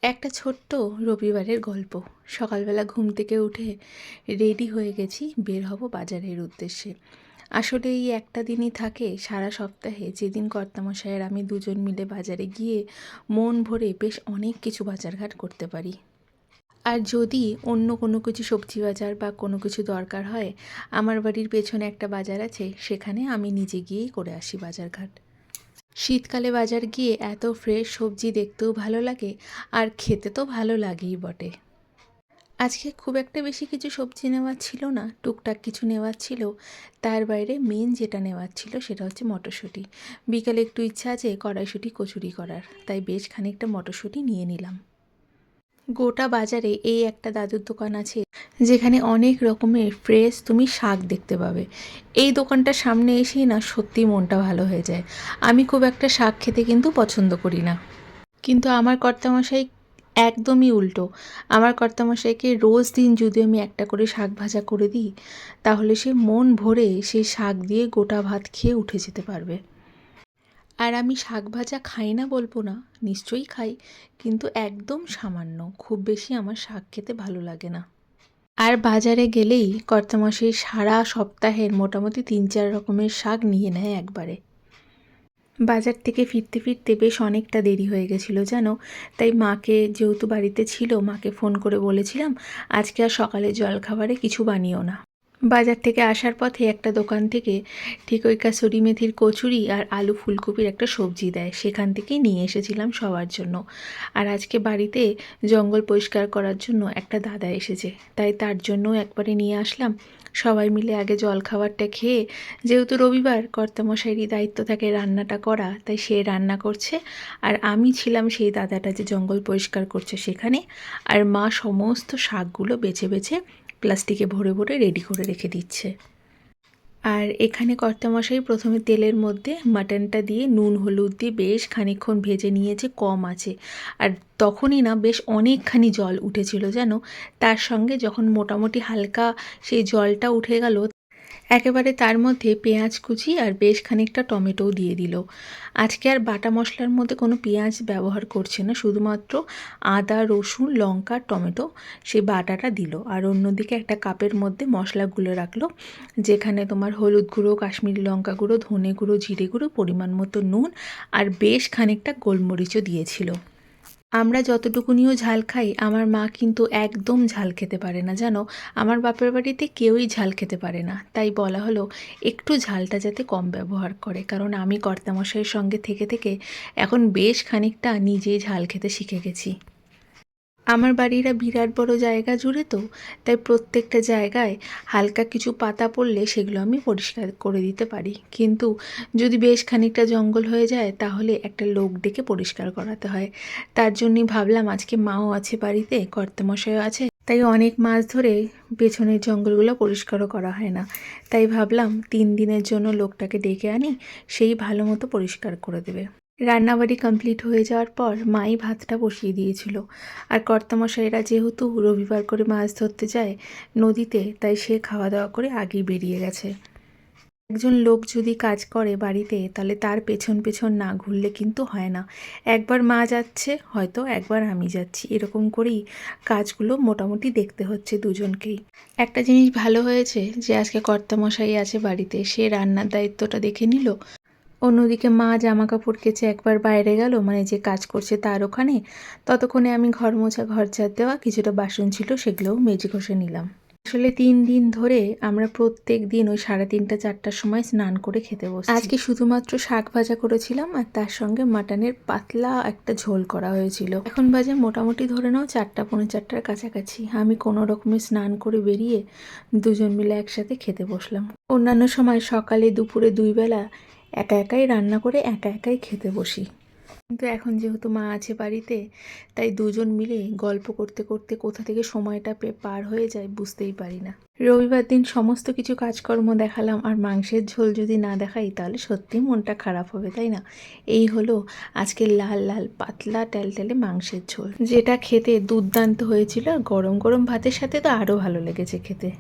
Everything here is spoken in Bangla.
একটা ছোট্ট রবিবারের গল্প। সকালবেলা ঘুম থেকে উঠে রেডি হয়ে গেছি, বের হব বাজারের উদ্দেশ্যে। আসলে এই একটা দিনই থাকে সারা সপ্তাহে, যেদিন কর্তামশায়ের আমি দুজন মিলে বাজারে গিয়ে মন ভরে বেশ অনেক কিছু বাজারঘাট করতে পারি। আর যদি অন্য কোনো কিছু সবজি বাজার বা কোনো কিছু দরকার হয়, আমার বাড়ির পেছনে একটা বাজার আছে, সেখানে আমি নিজে গিয়েই করে আসি বাজারঘাট। শীতকালে বাজার গিয়ে এত ফ্রেশ সবজি দেখতেও ভালো লাগে, আর খেতে তো ভালো লাগেই বটে। আজকে খুব একটা বেশি কিছু সবজি নেওয়ার ছিল না, টুকটাক কিছু নেওয়ার ছিল। তার বাইরে মেন যেটা নেওয়ার ছিল সেটা হচ্ছে মটরশুঁটি। বিকালে একটু ইচ্ছা আছে কড়াইশুঁটি কচুরি করার, তাই বেশ খানিকটা মটরশুঁটি নিয়ে নিলাম। গোটা বাজারে এই একটা দাদুর দোকান আছে, যেখানে অনেক রকমের ফ্রেশ তুমি শাক দেখতে পাবে। এই দোকানটার সামনে এসেই না সত্যি মনটা ভালো হয়ে যায়। আমি খুব একটা শাক খেতে কিন্তু পছন্দ করি না, কিন্তু আমার কর্তামশাই একদমই উল্টো। আমার কর্তামশাইকে রোজ দিন যদি আমি একটা করে শাক ভাজা করে দিই, তাহলে সে মন ভরে সেই শাক দিয়ে গোটা ভাত খেয়ে উঠে যেতে পারবে। আর আমি শাক ভাজা খাই না বলবো না, নিশ্চয়ই খাই, কিন্তু একদম সামান্য, খুব বেশি আমার শাক খেতে ভালো লাগে না। আর বাজারে গেলেই কর্তামশাই সারা সপ্তাহের মোটামুটি ৩-৪ রকমের শাক নিয়ে নেয় একবারে। বাজার থেকে ফিরতে ফিরতে বেশ অনেকটা দেরি হয়ে গেছিলো জানো। তাই মাকে, যেহেতু বাড়িতে ছিল, মাকে ফোন করে বলেছিলাম আজকে আর সকালে জলখাবারে কিছু বানিও না। বাজার থেকে আসার পথে একটা দোকান থেকে ঠিক ওই কাসুরি মেথির কচুরি আর আলু ফুলকপির একটা সবজি দেয়, সেখান থেকেই নিয়ে এসেছিলাম সবার জন্য। আর আজকে বাড়িতে জঙ্গল পরিষ্কার করার জন্য একটা দাদা এসেছে, তাই তার জন্যও একবারে নিয়ে আসলাম। সবাই মিলে আগে জলখাবারটা খেয়ে, যেহেতু রবিবার কর্তামশাইয়েরই দায়িত্ব থাকে রান্নাটা করা, তাই সে রান্না করছে, আর আমি ছিলাম সেই দাদাটা যে জঙ্গল পরিষ্কার করছে সেখানে। আর মা সমস্ত শাকগুলো বেছে বেছে প্লাস্টিকে ভরে ভরে রেডি করে রেখে দিচ্ছে। আর এখানে কর্তামশাই প্রথমে তেলের মধ্যে মাটনটা দিয়ে নুন হলুদ দিয়ে বেশ খানিকক্ষণ ভেজে নিয়েছে কম আছে। আর তখনই না বেশ অনেকখানি জল উঠেছিল যেন। তার সঙ্গে যখন মোটামুটি হালকা সেই জলটা উঠে গেল, একেবারে তার মধ্যে পেঁয়াজ কুচি আর বেশ খানিকটা টমেটোও দিয়ে দিল। আজকে আর বাটা মশলার মধ্যে কোনো পেঁয়াজ ব্যবহার করছে না, শুধুমাত্র আদা রসুন লঙ্কা টমেটো সেই বাটাটা দিল। আর অন্যদিকে একটা কাপের মধ্যে মশলাগুলো রাখলো, যেখানে তোমার হলুদ গুঁড়ো, কাশ্মীরি লঙ্কা গুঁড়ো, ধনে গুঁড়ো, জিরে গুঁড়ো, পরিমাণ মতো নুন, আর বেশ খানিকটা গোলমরিচও দিয়েছিল। আমরা যতটুকুনিও ঝাল খাই, আমার মা কিন্তু একদম ঝাল খেতে পারে না জানো। আমার বাপের বাড়িতে কেউই ঝাল খেতে পারে না, তাই বলা হলো একটু ঝালটা যাতে কম ব্যবহার করে, কারণ আমি কর্তামশাইয়ের সঙ্গে থেকে থেকে এখন বেশ খানিকটা নিজেই ঝাল খেতে শিখে গেছি। আমার বাড়িটা বিরাট বড় জায়গা জুড়ে তো, তাই প্রত্যেকটা জায়গায় হালকা কিছু পাতা পড়লে সেগুলো আমি পরিষ্কার করে দিতে পারি, কিন্তু যদি বেশ খানিকটা জঙ্গল হয়ে যায় তাহলে একটা লোক ডেকে পরিষ্কার করাতে হয়। তার জন্যই ভাবলাম আজকে মাও আছে বাড়িতে, কর্তামশাইও আছে, তাই অনেক মাস ধরে পেছনের জঙ্গলগুলো পরিষ্কারও করা হয় না। তাই ভাবলাম 3 দিনের জন্য লোকটাকে ডেকে আনি, সেই ভালো মতো পরিষ্কার করে দেবে। রান্নাবাড়ি কমপ্লিট হয়ে যাওয়ার পর মাই ভাতটা বসিয়ে দিয়েছিল। আর কর্তামশাইরা যেহেতু রবিবার করে মাছ ধরতে যায় নদীতে, তাই সে খাওয়া দাওয়া করে আগেই বেরিয়ে গেছে। একজন লোক যদি কাজ করে বাড়িতে, তাহলে তার পেছন পেছন না ঘুরলে কিন্তু হয় না। একবার মা যাচ্ছে, হয়তো একবার আমি যাচ্ছি, এরকম করেই কাজগুলো মোটামুটি দেখতে হচ্ছে দুজনকেই। একটা জিনিস ভালো হয়েছে যে আজকে কর্তামশাই আছে বাড়িতে, সে রান্নার দায়িত্বটা দেখে নিল। অন্যদিকে মা জামা কাপড় কেচে একবার বাইরে গেল, মানে যে কাজ করছে তার ওখানে। ততক্ষণে আমি ঘর মোছা, ঘর ঝাড় দেওয়া, কিছুটা বাসন ছিল সেগুলোও মেজে ঘষে নিলাম। আসলে 3 দিন ধরে আমরা প্রত্যেক দিন ওই 3:30-4টার সময় স্নান করে খেতে বসছি। আজকে শুধুমাত্র শাক ভাজা করেছিলাম, আর তার সঙ্গে মাটনের পাতলা একটা ঝোল করা হয়েছিল। এখন বাজে মোটামুটি ধরে নাও 4টা পৌনে 4টার কাছাকাছি। আমি কোনো রকমে স্নান করে বেরিয়ে দুজন মিলে একসাথে খেতে বসলাম। অন্যান্য সময় সকালে দুপুরে 2 বেলা একা একাই রান্না করে একা একাই খেতে বসি, কিন্তু এখন যেহেতু মা আছে বাড়িতে, তাই দুজন মিলে গল্প করতে করতে কোথা থেকে সময়টা পার হয়ে যায় বুঝতেই পারি না। রবিবার দিন সমস্ত কিছু কাজকর্ম দেখালাম, আর মাংসের ঝোল যদি না দেখাই তাহলে সত্যিই মনটা খারাপ হবে, তাই না? এই হলো আজকে লাল লাল পাতলা টেলটেলে মাংসের ঝোল, যেটা খেতে দুর্দান্ত হয়েছিল। আর গরম গরম ভাতের সাথে তো আরও ভালো লেগেছে খেতে।